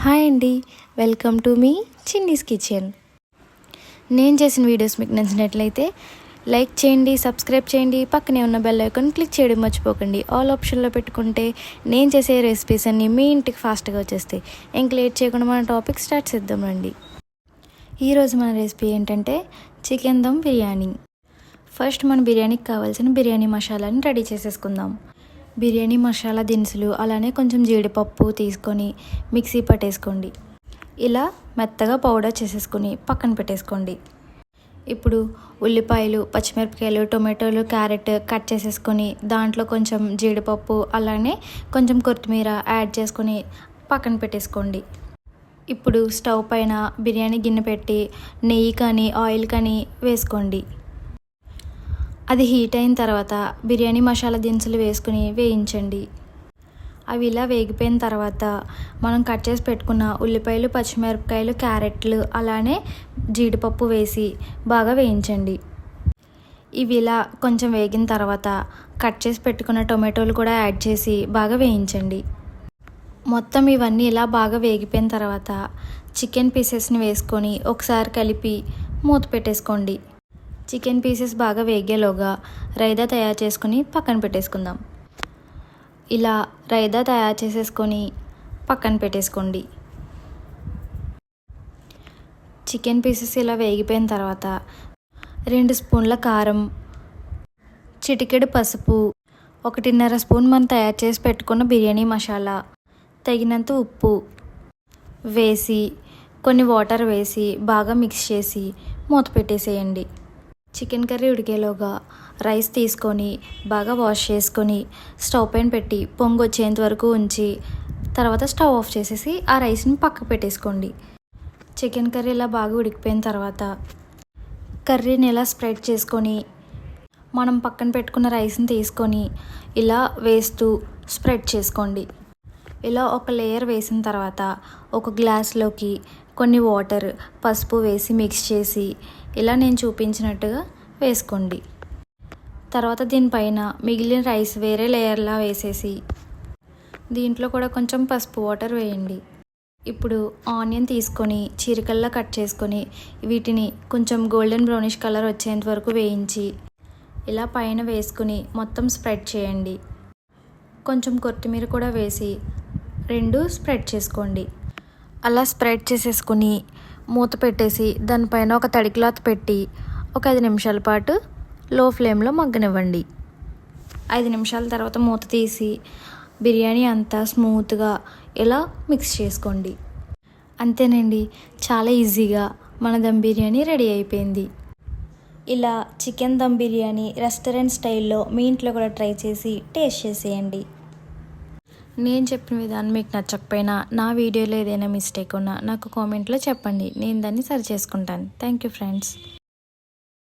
Hi అండి, welcome to me Chinni's kitchen. నేను చేసిన వీడియోస్ మీకు నచ్చినట్లయితే లైక్ చేయండి, సబ్స్క్రైబ్ చేయండి, పక్కనే ఉన్న బెల్ ఐకాన్ క్లిక్ చేయడం మర్చిపోకండి. ఆల్ ఆప్షన్లో పెట్టుకుంటే నేను చేసే రెసిపీస్ అన్నీ మీ ఇంటికి ఫాస్ట్గా వచ్చేస్తాయి. ఇంక లేట్ చేయకుండా మన టాపిక్ స్టార్ట్ చేద్దాం రండి. ఈరోజు మన రెసిపీ ఏంటంటే చికెన్ దమ్ బిర్యానీ. ఫస్ట్ మన బిర్యానీకి కావాల్సిన బిర్యానీ మసాలాని రెడీ చేసేసుకుందాం. బిర్యానీ మసాలా దినుసులు అలానే కొంచెం జీడిపప్పు తీసుకొని మిక్సీ పట్టేసుకోండి. ఇలా మెత్తగా పౌడర్ చేసేసుకొని పక్కన పెట్టేసుకోండి. ఇప్పుడు ఉల్లిపాయలు, పచ్చిమిరపకాయలు, టొమాటోలు, క్యారెట్ కట్ చేసేసుకొని దాంట్లో కొంచెం జీడిపప్పు అలానే కొంచెం కొత్తిమీర యాడ్ చేసుకొని పక్కన పెట్టేసుకోండి. ఇప్పుడు స్టవ్ పైన బిర్యానీ గిన్నె పెట్టి నెయ్యి కానీ ఆయిల్ కానీ వేసుకోండి. అది హీట్ అయిన తర్వాత బిర్యానీ మసాలా దినుసులు వేసుకుని వేయించండి. అవి ఇలా వేగిపోయిన తర్వాత మనం కట్ చేసి పెట్టుకున్న ఉల్లిపాయలు, పచ్చిమిరపకాయలు, క్యారెట్లు అలానే జీడిపప్పు వేసి బాగా వేయించండి. ఇవి ఇలా కొంచెం వేగిన తర్వాత కట్ చేసి పెట్టుకున్న టొమాటోలు కూడా యాడ్ చేసి బాగా వేయించండి. మొత్తం ఇవన్నీ ఇలా బాగా వేగిపోయిన తర్వాత చికెన్ పీసెస్ని వేసుకొని ఒకసారి కలిపి మూత పెట్టేసుకోండి. చికెన్ పీసెస్ బాగా వేగేలోగా రైతా తయారు చేసుకొని పక్కన పెట్టేసుకుందాం. ఇలా రైతా తయారు చేసేసుకొని పక్కన పెట్టేసుకోండి. చికెన్ పీసెస్ ఇలా వేగిపోయిన తర్వాత 2 స్పూన్ల కారం, చిటికెడు పసుపు, 1.5 స్పూన్ మనం తయారు చేసి పెట్టుకున్న బిర్యానీ మసాలా, తగినంత ఉప్పు వేసి కొన్ని వాటర్ వేసి బాగా మిక్స్ చేసి మూత పెట్టేసేయండి. చికెన్ కర్రీ ఉడికేలోగా రైస్ తీసుకొని బాగా వాష్ చేసుకొని స్టవ్ పైన పెట్టి పొంగు వచ్చేంత వరకు ఉంచి తర్వాత స్టవ్ ఆఫ్ చేసేసి ఆ రైస్ని పక్కకు పెట్టేసుకోండి. చికెన్ కర్రీ ఇలా బాగా ఉడికిపోయిన తర్వాత కర్రీని ఇలా స్ప్రెడ్ చేసుకొని మనం పక్కన పెట్టుకున్న రైస్ని తీసుకొని ఇలా వేస్తూ స్ప్రెడ్ చేసుకోండి. ఇలా ఒక లేయర్ వేసిన తర్వాత ఒక గ్లాస్లోకి కొన్ని వాటర్, పసుపు వేసి మిక్స్ చేసి ఇలా నేను చూపించినట్టుగా వేసుకోండి. తర్వాత దీనిపైన మిగిలిన రైస్ వేరే లేయర్లా వేసేసి దీంట్లో కూడా కొంచెం పసుపు వాటర్ వేయండి. ఇప్పుడు ఆనియన్ తీసుకొని చీరికల్లా కట్ చేసుకొని వీటిని కొంచెం గోల్డెన్ బ్రౌనిష్ కలర్ వచ్చేంత వరకు వేయించి ఇలా పైన వేసుకుని మొత్తం స్ప్రెడ్ చేయండి. కొంచెం కొత్తిమీర కూడా వేసి 2 స్ప్రెడ్ చేసుకోండి. అలా స్ప్రెడ్ చేసేసుకుని మూత పెట్టేసి దానిపైన ఒక తడి క్లాత్ పెట్టి ఒక 5 నిమిషాల పాటు లో ఫ్లేమ్లో మగ్గనివ్వండి. 5 నిమిషాల తర్వాత మూత తీసి బిర్యానీ అంతా స్మూత్గా ఇలా మిక్స్ చేసుకోండి. అంతేనండి, చాలా ఈజీగా మన దమ్ బిర్యానీ రెడీ అయిపోయింది. ఇలా చికెన్ దమ్ బిర్యానీ రెస్టారెంట్ స్టైల్లో మీ ఇంట్లో కూడా ట్రై చేసి టేస్ట్ చేసేయండి. నేను చెప్పిన విధానం మీకు నచ్చకపోయినా నా వీడియోలో ఏదైనా మిస్టేక్ ఉన్నా నాకు కామెంట్లో చెప్పండి, నేను దాన్ని సరి చేసుకుంటాను. Thank you friends.